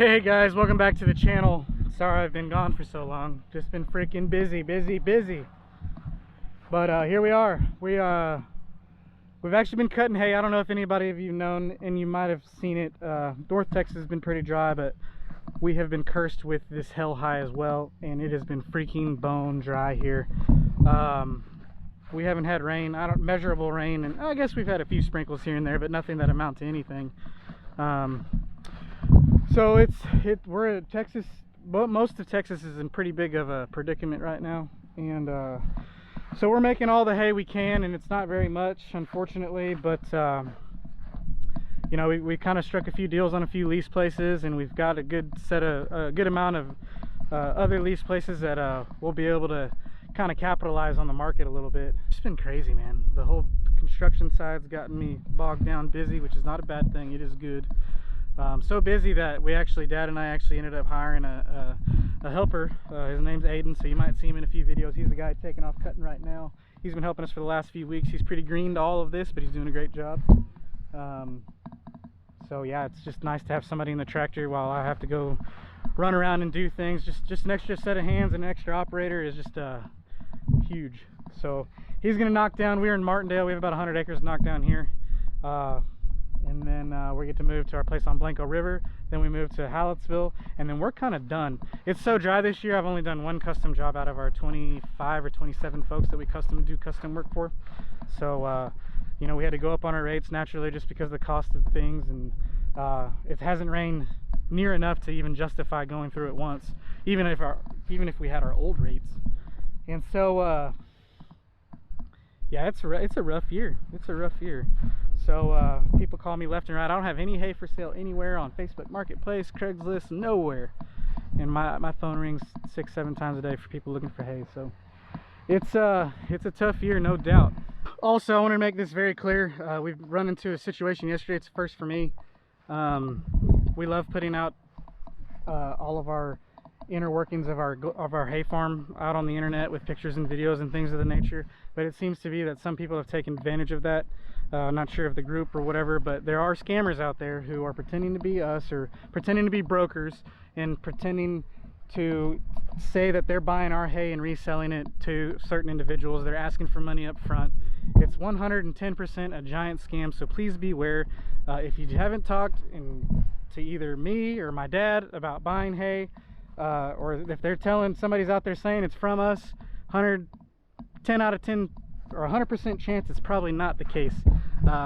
Hey guys, welcome back to the channel. Sorry I've been gone for so long. Just been freaking busy. But here we are. We've actually been cutting hay. I don't know if anybody of you known, and you might have seen it. North Texas has been pretty dry, but we have been cursed with this hell high as well, and it has been freaking bone dry here. We haven't had rain, measurable rain, and I guess we've had a few sprinkles here and there, but nothing that amount to anything. So we're at Texas, but most of Texas is in pretty big of a predicament right now, and so we're making all the hay we can, and it's not very much, unfortunately, but you know, we kind of struck a few deals on a few lease places, and we've got a good amount of other lease places that we'll be able to kind of capitalize on the market a little bit. It's been crazy, man. The whole construction side's gotten me bogged down busy, which is not a bad thing. It is good. So busy that Dad and I actually ended up hiring a helper. His name's Aiden, so you might see him in a few videos. He's the guy taking off cutting right now. He's been helping us for the last few weeks. He's pretty green to all of this, but he's doing a great job. So yeah, it's just nice to have somebody in the tractor while I have to go run around and do things. Just an extra set of hands and an extra operator is just huge. So he's gonna knock down. We're in Martindale. We have about 100 acres knocked down here. And then we get to move to our place on Blanco River. Then we move to Hallettsville, and then we're kind of done. It's so dry this year. I've only done one custom job out of our 25 or 27 folks that we do custom work for. So you know, we had to go up on our rates naturally just because of the cost of things, and it hasn't rained near enough to even justify going through it once, even if we had our old rates. And so yeah, it's a rough year. It's a rough year. So people call me left and right. I don't have any hay for sale anywhere on Facebook Marketplace, Craigslist, nowhere. And my phone rings 6-7 times a day for people looking for hay. So it's a tough year, no doubt. Also, I want to make this very clear. We've run into a situation yesterday. It's a first for me. We love putting out all of our inner workings of our hay farm out on the internet with pictures and videos and things of the nature, but it seems to be that some people have taken advantage of that. Not sure of the group or whatever, but there are scammers out there who are pretending to be us or pretending to be brokers and pretending to say that they're buying our hay and reselling it to certain individuals. They're asking for money up front. It's 110% a giant scam, so please beware. If you haven't talked to either me or my dad about buying hay, or if they're telling somebody's out there saying it's from us, 10 out of 10 or 100% chance it's probably not the case.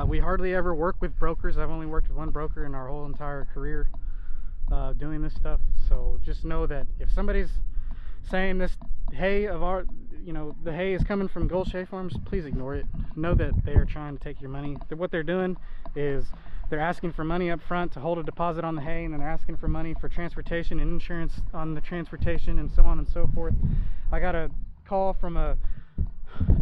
We hardly ever work with brokers. I've only worked with one broker in our whole entire career doing this stuff. So just know that if somebody's saying this hay of our, you know, the hay is coming from Gulch Hay Farms, please ignore it. Know that they are trying to take your money. What they're doing is they're asking for money up front to hold a deposit on the hay, and then they're asking for money for transportation and insurance on the transportation and so on and so forth. I got a call from a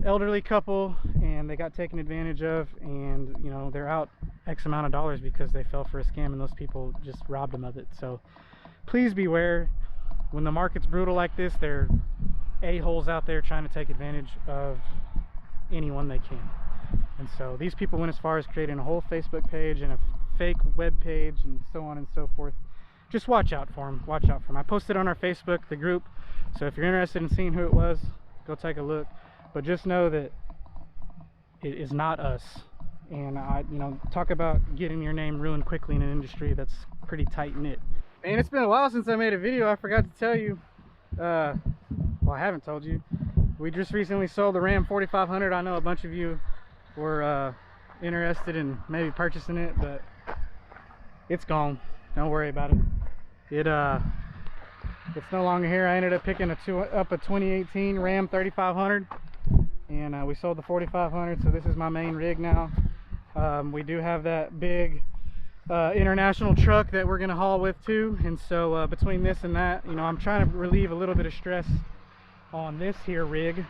elderly couple, and they got taken advantage of, and you know, they're out X amount of dollars because they fell for a scam, and those people just robbed them of it. So please beware. When the market's brutal like this, there are a-holes out there trying to take advantage of anyone they can. And so these people went as far as creating a whole Facebook page and a fake web page and so on and so forth. Just watch out for them. Watch out for them. I posted on our Facebook, the group, so if you're interested in seeing who it was, go take a look. But just know that it is not us. And you know, talk about getting your name ruined quickly in an industry that's pretty tight-knit. And it's been a while since I made a video. I forgot to tell you. Well, I haven't told you. We just recently sold the Ram 4500. I know a bunch of you were interested in maybe purchasing it, but it's gone. Don't worry about it. It's no longer here. I ended up picking up a 2018 Ram 3500, and we sold the 4500. So this is my main rig now. We do have that big international truck that we're gonna haul with too, and so between this and that, you know, I'm trying to relieve a little bit of stress on this here rig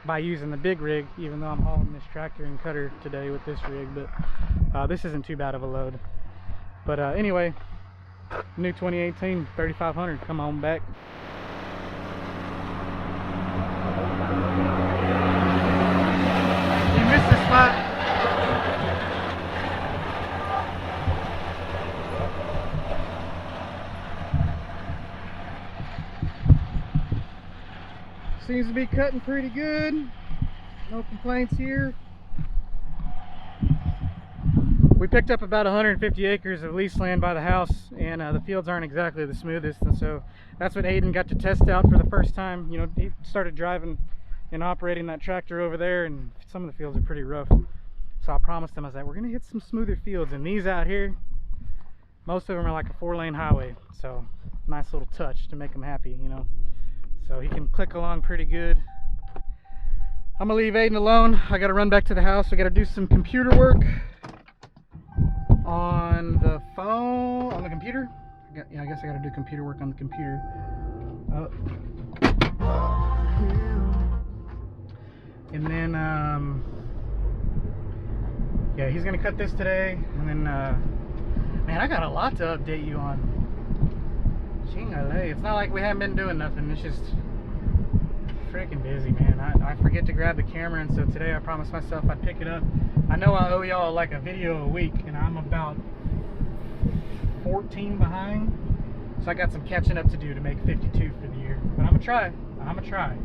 by using the big rig, even though I'm hauling this tractor and cutter today with this rig. But this isn't too bad of a load. But anyway, new 2018 3500, come on back. You missed the spot. seems to be cutting pretty good. No complaints here. We picked up about 150 acres of lease land by the house, and the fields aren't exactly the smoothest, and so that's what Aiden got to test out for the first time. You know, he started driving and operating that tractor over there, and some of the fields are pretty rough. So I promised him, I was like, we're gonna hit some smoother fields, and these out here, most of them are like a 4-lane highway, so nice little touch to make him happy, you know. So he can click along pretty good. I'm gonna leave Aiden alone. I gotta run back to the house. I gotta do some computer work on the phone, on the computer. Yeah, I guess I gotta do computer work on the computer. And then, yeah, he's gonna cut this today. And then, man, I got a lot to update you on. Chingale. It's not like we haven't been doing nothing. It's just freaking busy, man. I forget to grab the camera, and so today I promised myself I'd pick it up. I know I owe y'all like a video a week, and I'm about 14 behind, so I got some catching up to do to make 52 for the year. But I'm gonna try.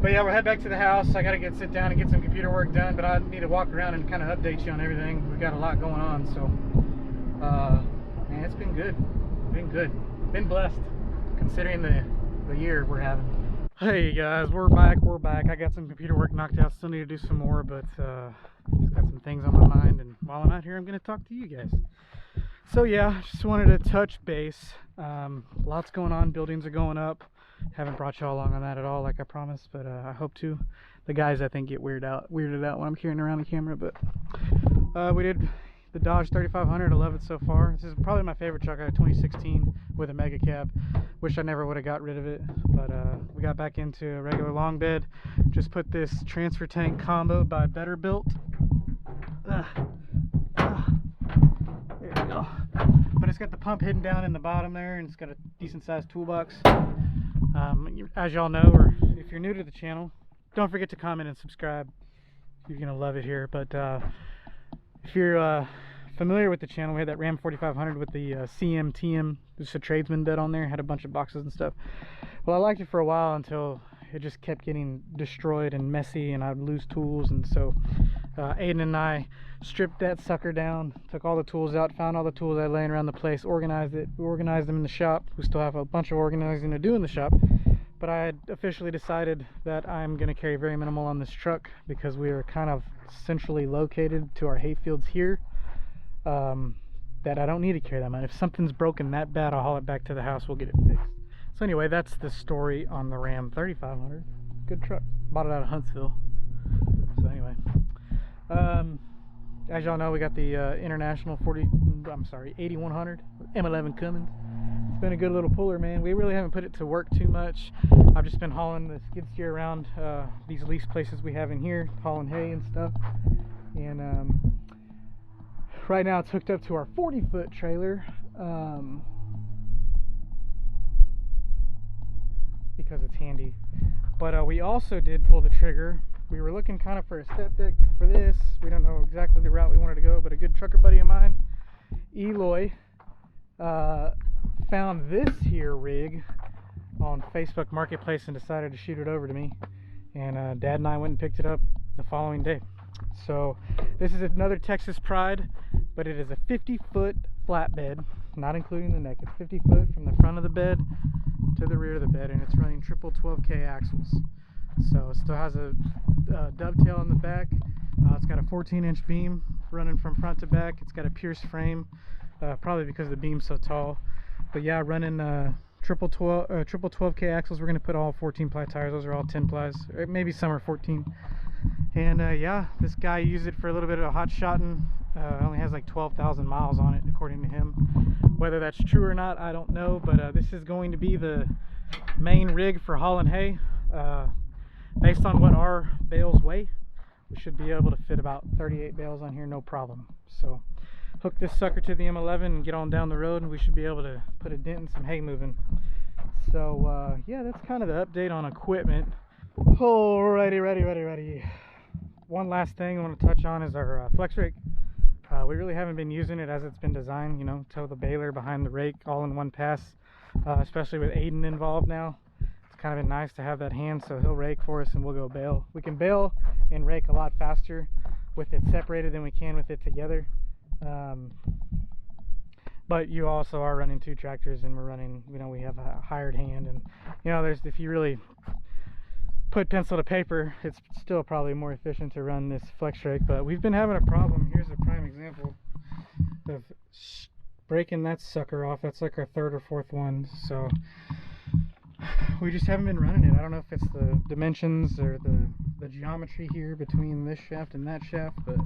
But yeah, we'll head back to the house. I gotta sit down and get some computer work done, but I need to walk around and kind of update you on everything. We got a lot going on, so man, it's been good. Been blessed considering the year we're having. Hey guys, we're back. I got some computer work knocked out. Still need to do some more, but got some things on my mind, and while I'm out here, I'm going to talk to you guys. So yeah, just wanted to touch base. Lots going on. Buildings are going up. Haven't brought y'all along on that at all, like I promised, but I hope to. The guys, I think, get weirded out when I'm carrying around the camera, but we did the Dodge 3500. I love it so far. This is probably my favorite truck. I had 2016 with a mega cab. Wish I never would have got rid of it, but we got back into a regular long bed. Just put this transfer tank combo by Better Built. There we go. But it's got the pump hidden down in the bottom there, and it's got a decent sized toolbox. As y'all know, or if you're new to the channel, don't forget to comment and subscribe. You're gonna love it here. But if you're familiar with the channel, we had that Ram 4500 with the CMTM, just a tradesman bed on there, had a bunch of boxes and stuff. Well, I liked it for a while until it just kept getting destroyed and messy, and I'd lose tools, and so Aiden and I stripped that sucker down, took all the tools out, found all the tools I had laying around the place, organized them in the shop. We still have a bunch of organizing to do in the shop, but I had officially decided that I'm going to carry very minimal on this truck because we are kind of centrally located to our hay fields here. That I don't need to carry that much. If something's broken that bad, I'll haul it back to the house, we'll get it fixed. So anyway, that's the story on the Ram 3500. Good truck. Bought it out of Huntsville. So anyway, as y'all know, we got the International 8100 M11 Cummins. It's been a good little puller, man. We really haven't put it to work too much. I've just been hauling the skid steer around these lease places we have in here, hauling hay and stuff. And right now it's hooked up to our 40-foot trailer because it's handy. But we also did pull the trigger. We were looking kind of for a step deck for this. We don't know exactly the route we wanted to go, but a good trucker buddy of mine, Eloy, found this here rig on Facebook Marketplace and decided to shoot it over to me. And Dad and I went and picked it up the following day. So this is another Texas Pride, but it is a 50-foot flatbed, not including the neck. It's 50 foot from the front of the bed to the rear of the bed, and it's running triple 12K axles. So it still has a dovetail in the back. It's got a 14-inch beam running from front to back. It's got a pierced frame, probably because the beam's so tall. But yeah, running triple 12K axles. We're going to put all 14 ply tires. Those are all 10 plies, or maybe some are 14. And yeah, this guy used it for a little bit of hot shotting. Only has like 12,000 miles on it, according to him. Whether that's true or not, I don't know. But this is going to be the main rig for hauling hay. Based on what our bales weigh, we should be able to fit about 38 bales on here, no problem. So hook this sucker to the M11 and get on down the road, and we should be able to put a dent in some hay moving. So yeah, that's kind of the update on equipment. Alrighty, ready. One last thing I want to touch on is our flex rake. We really haven't been using it as it's been designed, you know, tow the baler behind the rake all in one pass, especially with Aiden involved now. It's kind of been nice to have that hand, so he'll rake for us and we'll go bale. We can bale and rake a lot faster with it separated than we can with it together. But you also are running 2 tractors, and we're running, you know, we have a hired hand, and you know, there's, if you really put pencil to paper, it's still probably more efficient to run this flex rake. But we've been having a problem. Here's a prime example of breaking that sucker off. That's like our 3rd or 4th one, so we just haven't been running it. I don't know if it's the dimensions or the geometry here between this shaft and that shaft, but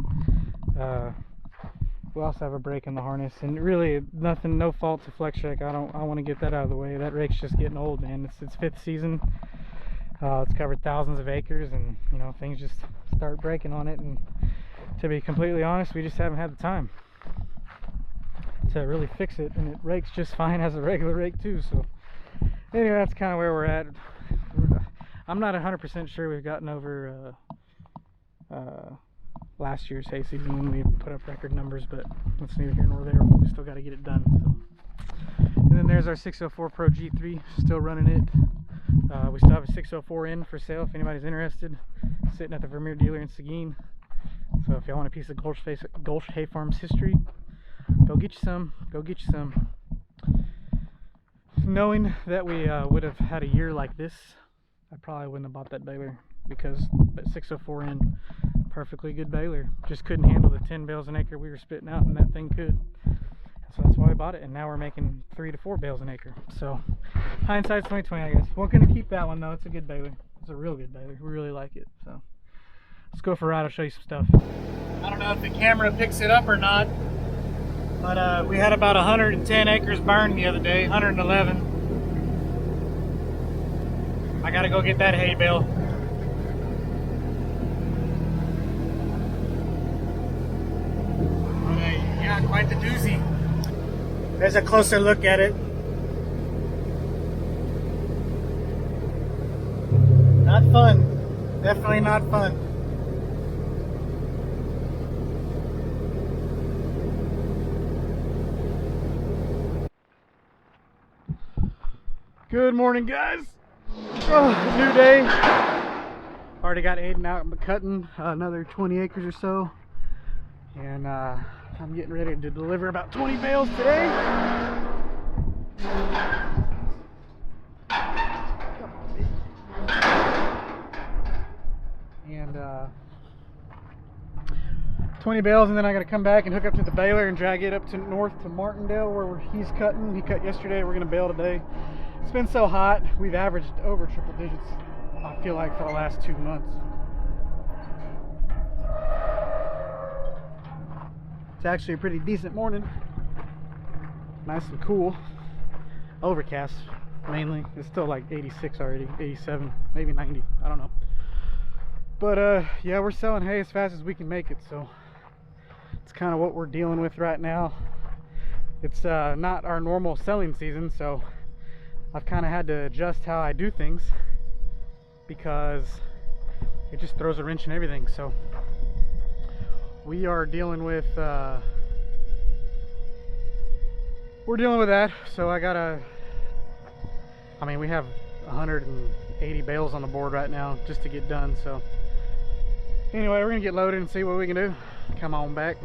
we also have a break in the harness, and really nothing, no fault to flex rake. I want to get that out of the way. That rake's just getting old, man. It's its 5th season. It's covered thousands of acres, and you know, things just start breaking on it, and to be completely honest, we just haven't had the time to really fix it, and it rakes just fine as a regular rake too. So anyway, that's kind of where we're at. I'm not 100% sure we've gotten over last year's hay season when we put up record numbers, but that's neither here nor there. We still got to get it done. So. And then there's our 604 Pro G3, still running it. We still have a 604 in for sale if anybody's interested, sitting at the Vermeer dealer in Seguin. So if y'all want a piece of Gulch Hay Farms history, go get you some. Go get you some. Knowing that we would have had a year like this, I probably wouldn't have bought that baler, because that 604 in, perfectly good baler, just couldn't handle the 10 bales an acre we were spitting out, and that thing could. So that's why I bought it, and now we're making 3 to 4 bales an acre. So hindsight's 2020, I guess. We're gonna keep that one though. It's a good baler. It's a real good baler. We really like it. So let's go for a ride. I'll show you some stuff. I don't know if the camera picks it up or not, but we had about 110 acres burned the other day. 111. I gotta go get that hay bale. Yeah, quite the doozy. There's a closer look at it. Not fun. Definitely not fun. Good morning, guys. Oh, new day. Already got Aiden out cutting another 20 acres or so. And I'm getting ready to deliver about 20 bales today. And 20 bales, and then I got to come back and hook up to the baler and drag it up to north to Martindale where he's cutting. He cut yesterday. We're going to bale today. It's been so hot. We've averaged over triple digits, I feel like, for the last 2 months. It's actually a pretty decent morning. Nice and cool. Overcast, mainly. It's still like 86 already, 87, maybe 90. I don't know. But yeah, we're selling hay as fast as we can make it, so it's kind of what we're dealing with right now. It's not our normal selling season, so I've kind of had to adjust how I do things, because it just throws a wrench in everything. So we are dealing with we're dealing with that. So I mean, we have 180 bales on the board right now just to get done. So anyway, we're gonna get loaded and see what we can do. Come on back.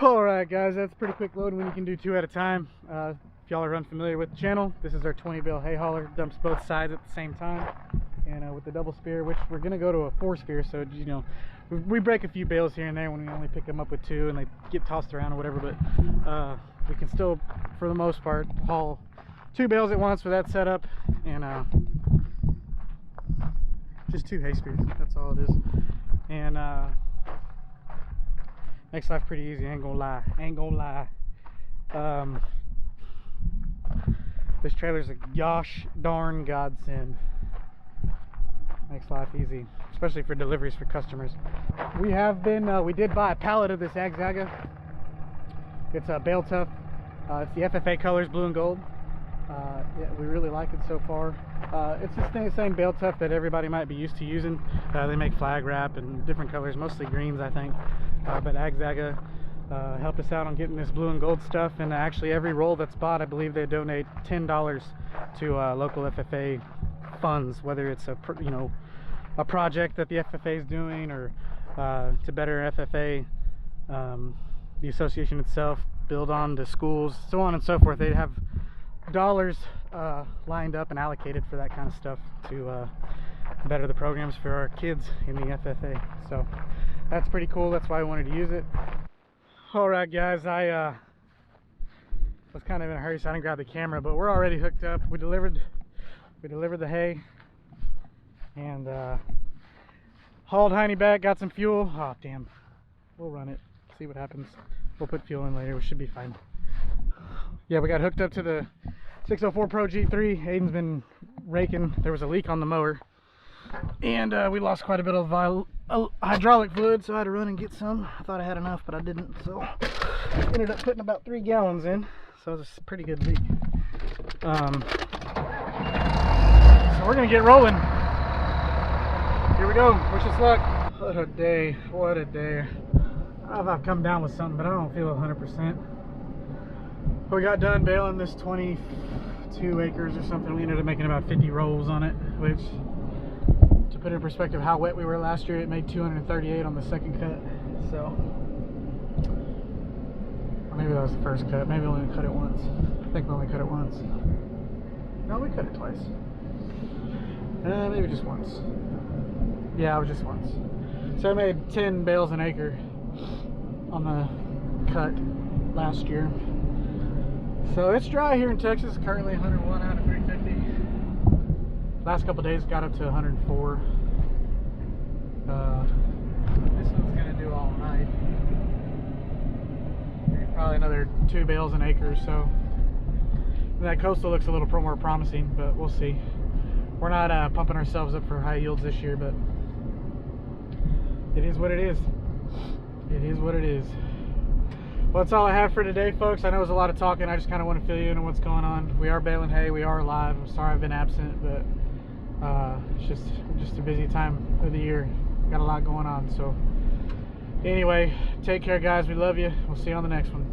Alright guys, that's pretty quick load when you can do 2 at a time. If y'all are unfamiliar with the channel, this is our 20 bale hay hauler. Dumps both sides at the same time, and with the double spear, which we're going to go to a 4 spear, so you know, we break a few bales here and there when we only pick them up with 2 and they get tossed around or whatever. But we can still, for the most part, haul 2 bales at once with that setup, and just 2 hay speeds. That's all it is, and makes life pretty easy. Ain't gonna lie. This trailer's a gosh darn godsend. Makes life easy, especially for deliveries for customers. We have been, we did buy a pallet of this Agzaga. It's a bale tough. It's the FFA colors, blue and gold. Yeah, we really like it so far. It's the same bale tough that everybody might be used to using. They make flag wrap in different colors, mostly greens, I think. But Agzaga helped us out on getting this blue and gold stuff, and actually every roll that's bought, I believe they donate $10 to local FFA funds, whether it's a a project that the FFA is doing, or to better FFA, the association itself, build on to schools, so on and so forth. They have dollars lined up and allocated for that kind of stuff to better the programs for our kids in the FFA. So that's pretty cool. That's why I wanted to use it. Alright guys, I was kind of in a hurry, so I didn't grab the camera, but we're already hooked up. We delivered the hay, and hauled Heine back, got some fuel. Oh damn, we'll run it, see what happens. We'll put fuel in later, we should be fine. Yeah, we got hooked up to the 604 Pro G3. Aiden's been raking. There was a leak on the mower, and we lost quite a bit of hydraulic fluid, so I had to run and get some. I thought I had enough, but I didn't, so ended up putting about 3 gallons in. So it was a pretty good leak. So we're gonna get rolling. Here we go. Wish us luck. What a day. What a day. I don't know if I've come down with something, but I don't feel 100%. We got done baling this 22 acres or something. We ended up making about 50 rolls on it, which, to put in perspective how wet we were last year, it made 238 on the second cut. So, or maybe that was the first cut. Maybe we only cut it once. I think we only cut it once. No, we cut it twice. Maybe just once. Yeah, it was just once. So I made 10 bales an acre on the cut last year. So it's dry here in Texas. Currently 101 out of 350. Last couple days got up to 104. This one's gonna do all night. Probably another 2 bales an acre or so. That coastal looks a little more promising, but we'll see. We're not pumping ourselves up for high yields this year, but it is what it is. It is what it is. Well, that's all I have for today, folks. I know it was a lot of talking. I just kind of want to fill you in on what's going on. We are baling hay. We are alive. I'm sorry I've been absent, but it's just a busy time of the year. Got a lot going on. So anyway, take care, guys. We love you. We'll see you on the next one.